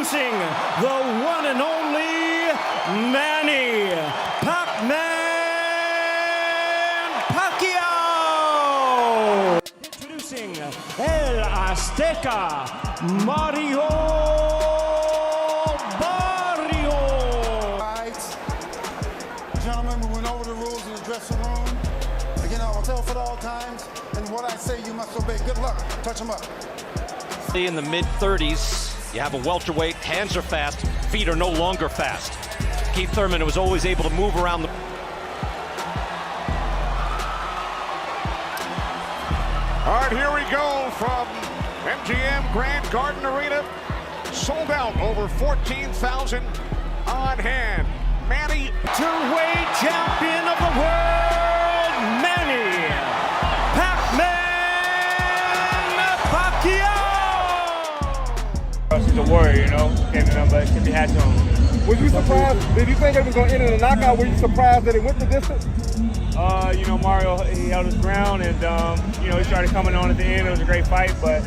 Introducing the one and only Manny Pac-Man Pacquiao. Introducing El Azteca Mario Barrios. Gentlemen, we went over the rules in the dressing room. Again, I will tell for all times, and what I say you must obey. Good luck. Touch them up. In the mid-30s, you have a welterweight, hands are fast, feet are no longer fast. Keith Thurman was always able to move around the... All right, here we go from MGM Grand Garden Arena. Sold out, over 14,000 on hand. Manny, Two-weight champion of the world, Manny Pac-Man Pacquiao. He's a warrior, you know. Can't be but can be hats on. Was you surprised? Did you think it was going to end in a knockout? Were you surprised that it went the distance? You know, Mario, he held his ground, and you know, he started coming on at the end. It was a great fight, but.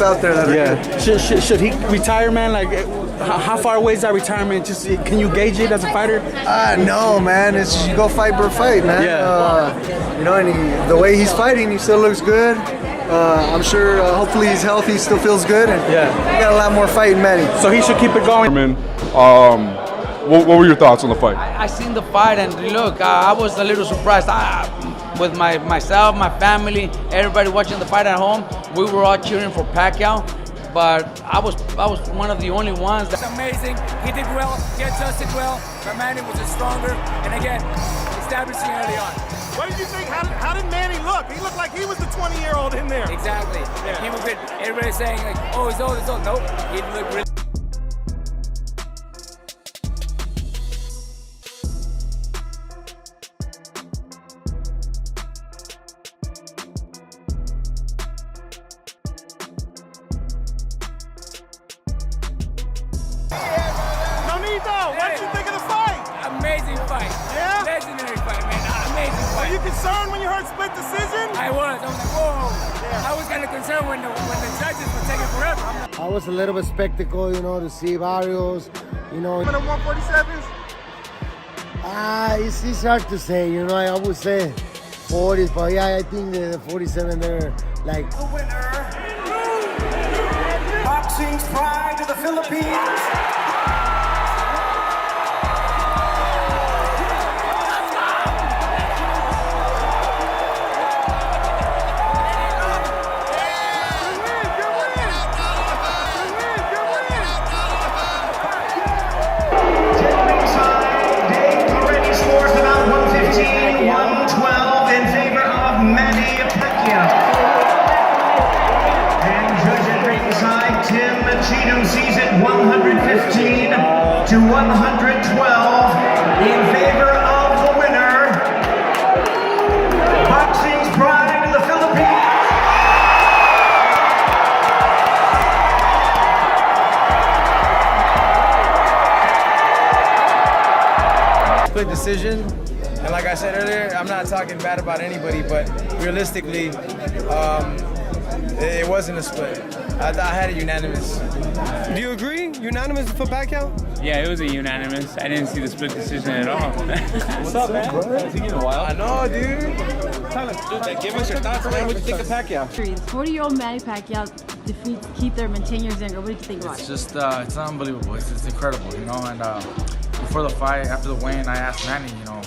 Out there that Should he retire, man? Like, how far away is that retirement? Just can you gauge it as a fighter? no, man. It's just you go fight per fight, man. Yeah. You know, and the way he's fighting, he still looks good. I'm sure. Hopefully, he's healthy. Still feels good, and Yeah. he got a lot more fight in Manny. So he should keep it going. What were your thoughts on the fight? I seen the fight, and look, I was a little surprised. With myself, my family, everybody watching the fight at home, we were all cheering for Pacquiao, but I was one of the only ones. It's amazing. He did well. He adjusted well. But Manny was stronger, and again, establishing early on. What did you think? How did Manny look? He looked like he was the 20-year-old in there. Exactly. Yeah. He was good. Everybody saying like, "Oh, he's old, he's old." Nope. He looked really. What did you think of the fight? Amazing fight. Yeah? Legendary fight, man. Amazing fight. Were you concerned when you heard split decision? I was like, whoa. Yeah. I was kind of concerned when the judges were taking forever. I was a little bit spectacle, you know, to see Barrios, you know. In the 147s? It's hard to say, you know. I would say 40s, but yeah, I think the 47 they're like. The winner, boxing's pride of the Philippines. Sees it 115 to 112 in favor of the winner, boxing's pride of the Philippines. Split decision, and like I said earlier, I'm not talking bad about anybody, but realistically, it wasn't a split. I had it unanimous. Do you agree? Unanimous for Pacquiao? Yeah, it was a unanimous. I didn't see the split decision at all. What's up, man? It's been a while. I know, dude. Give us your thoughts, man. What do you think of Pacquiao? 40-year-old Manny Pacquiao defeats Keith Thurman 10 years younger. What did you think about it? It's just, it's unbelievable. It's incredible, you know. And before the fight, after the weigh-in, I asked Manny, you know,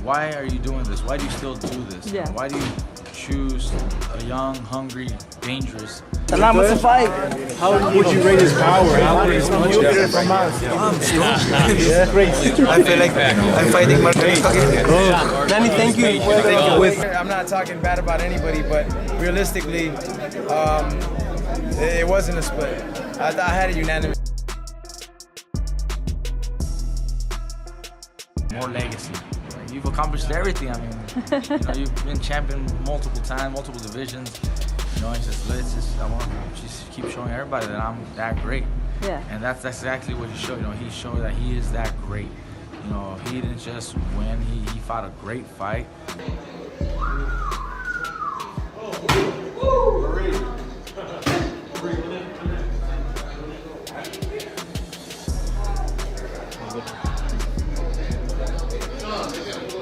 why are you doing this? Why do you still do this? Yeah. Why do you choose a young, hungry, dangerous? Allow us to fight. How would you rate his power? How would his punch? Yeah, great. I feel like I'm fighting my Danny, thank you. I'm not talking bad about anybody, but realistically, it wasn't a split. I had it unanimous. More legacy. You've accomplished everything. I mean, you know, you've been champion multiple times, multiple divisions. You know, it's just I want to just keep showing everybody that I'm that great. Yeah. And that's exactly what he showed. You know, he showed that he is that great. You know, he didn't just win, he fought a great fight.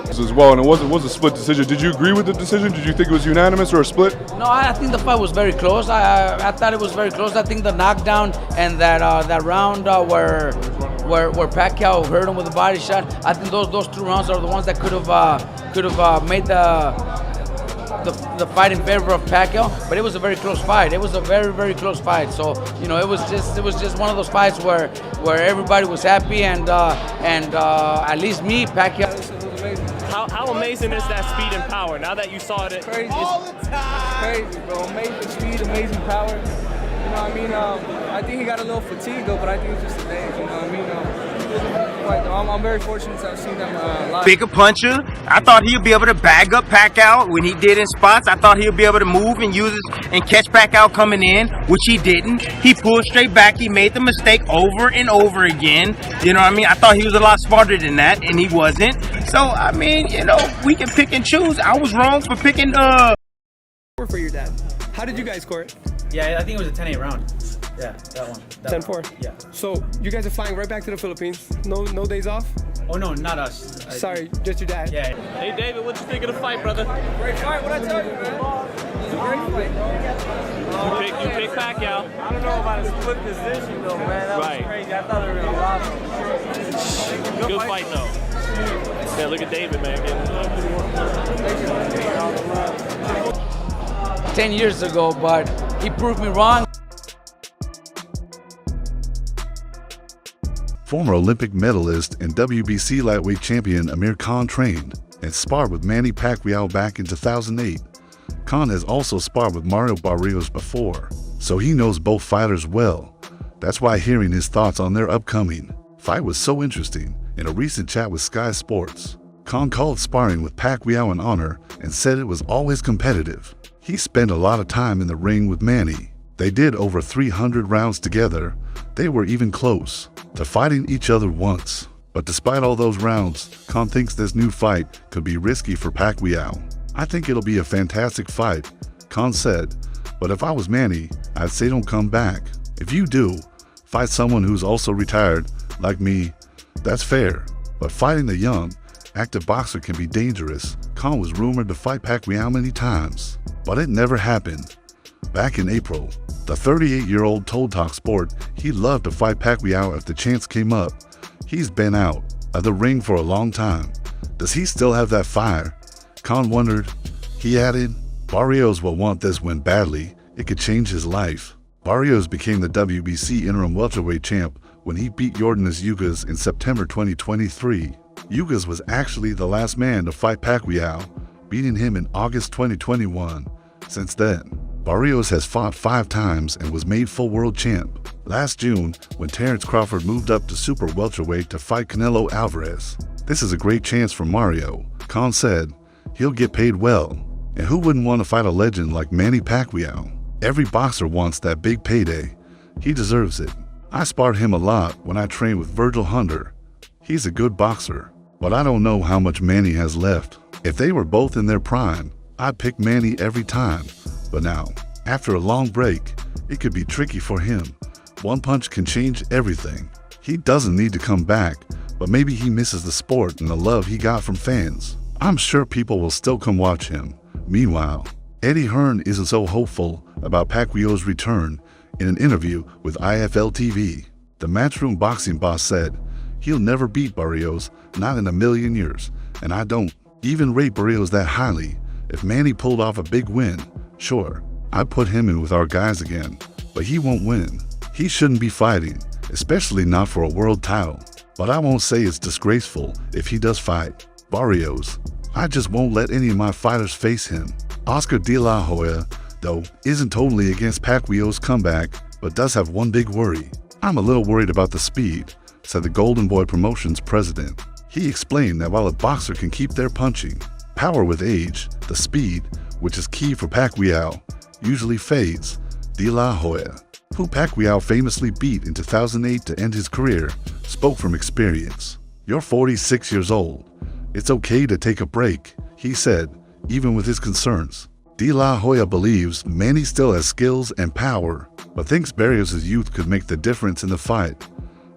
As well, and it was a split decision. Did you agree with the decision? Did you think it was unanimous or a split? No, I think the fight was very close. I thought it was very close. I think the knockdown and that round where Pacquiao hurt him with a body shot, I think those 2 rounds are the ones that could have made the fight in favor of Pacquiao. But it was a very close fight. It was a very, very close fight. So you know, it was just one of those fights where everybody was happy and at least me, Pacquiao. How amazing is that speed and power? Now that you saw it, crazy all the time. Crazy, bro. Amazing speed, amazing power. You know what I mean? I think he got a little fatigued though, but I think it's just the days. You know what I mean? I'm very fortunate to have seen them live. Bigger puncher. I thought he'd be able to bag up Pacquiao when he did in spots. I thought he'd be able to move and use and catch Pacquiao coming in, which he didn't. He pulled straight back. He made the mistake over and over again. You know what I mean? I thought he was a lot smarter than that, and he wasn't. So, I mean, you know, we can pick and choose. I was wrong for picking For your dad. How did you guys score it? Yeah, I think it was a 10-8 round. Yeah, that one. 10-4? Yeah. So, you guys are flying right back to the Philippines? No days off? Oh, no, not us. Sorry, just your dad? Yeah. Hey, David, what you think of the fight, brother? Great fight, what'd I tell you, man? It was a great fight. You pick Pacquiao. I don't know about a split position, though, man. That was crazy. I thought they were going to rob him. Good fight, though. Yeah, look at David, man. 10 years ago, but he proved me wrong. Former Olympic medalist and WBC lightweight champion Amir Khan trained and sparred with Manny Pacquiao back in 2008. Khan has also sparred with Mario Barrios before, so he knows both fighters well. That's why hearing his thoughts on their upcoming fight was so interesting. In a recent chat with Sky Sports, Khan called sparring with Pacquiao an honor and said it was always competitive. He spent a lot of time in the ring with Manny. They did over 300 rounds together. They were even close to fighting each other once. But despite all those rounds, Khan thinks this new fight could be risky for Pacquiao. I think it'll be a fantastic fight, Khan said, but if I was Manny, I'd say don't come back. If you do, fight someone who's also retired, like me, that's fair. But fighting a young, active boxer can be dangerous. Khan was rumored to fight Pacquiao many times, but it never happened. Back in April, the 38-year-old told TalkSport he'd love to fight Pacquiao if the chance came up. He's been out of the ring for a long time. Does he still have that fire? Khan wondered. He added, Barrios will want this win badly. It could change his life. Barrios became the WBC interim welterweight champ when he beat Yordenis Ugas in September 2023. Ugas was actually the last man to fight Pacquiao, beating him in August 2021. Since then, Barrios has fought 5 times and was made full world champ. Last June, when Terrence Crawford moved up to super welterweight to fight Canelo Alvarez. This is a great chance for Mario. Khan said he'll get paid well. And who wouldn't want to fight a legend like Manny Pacquiao? Every boxer wants that big payday. He deserves it. I sparred him a lot when I trained with Virgil Hunter. He's a good boxer, but I don't know how much Manny has left. If they were both in their prime, I'd pick Manny every time. But now, after a long break, it could be tricky for him. One punch can change everything. He doesn't need to come back, but maybe he misses the sport and the love he got from fans. I'm sure people will still come watch him. Meanwhile, Eddie Hearn isn't so hopeful about Pacquiao's return. In an interview with IFL TV, the Matchroom boxing boss said, he'll never beat Barrios, not in a million years, and I don't even rate Barrios that highly. If Manny pulled off a big win, sure, I'd put him in with our guys again, but he won't win. He shouldn't be fighting, especially not for a world title. But I won't say it's disgraceful if he does fight Barrios. I just won't let any of my fighters face him. Oscar De La Hoya, though, isn't totally against Pacquiao's comeback, but does have one big worry. I'm a little worried about the speed, said the Golden Boy Promotions president. He explained that while a boxer can keep their punching power with age, the speed, which is key for Pacquiao, usually fades. De La Hoya, who Pacquiao famously beat in 2008 to end his career, spoke from experience. "You're 46 years old. It's okay to take a break," he said, even with his concerns. De La Hoya believes Manny still has skills and power, but thinks Barrios' youth could make the difference in the fight.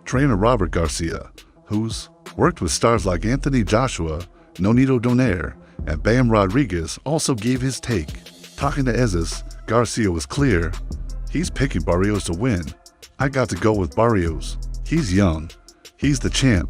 Trainer Robert Garcia, who's worked with stars like Anthony Joshua, Nonito Donaire, and Bam Rodriguez, also gave his take. Talking to Ezes, Garcia was clear. "He's picking Barrios to win. I got to go with Barrios. He's young. He's the champ.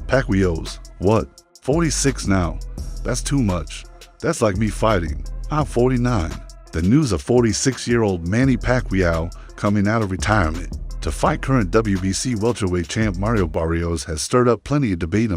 Pacquiao's, what, 46 now? That's too much. That's like me fighting. I'm 49. The news of 46-year-old Manny Pacquiao coming out of retirement to fight current WBC welterweight champ Mario Barrios has stirred up plenty of debate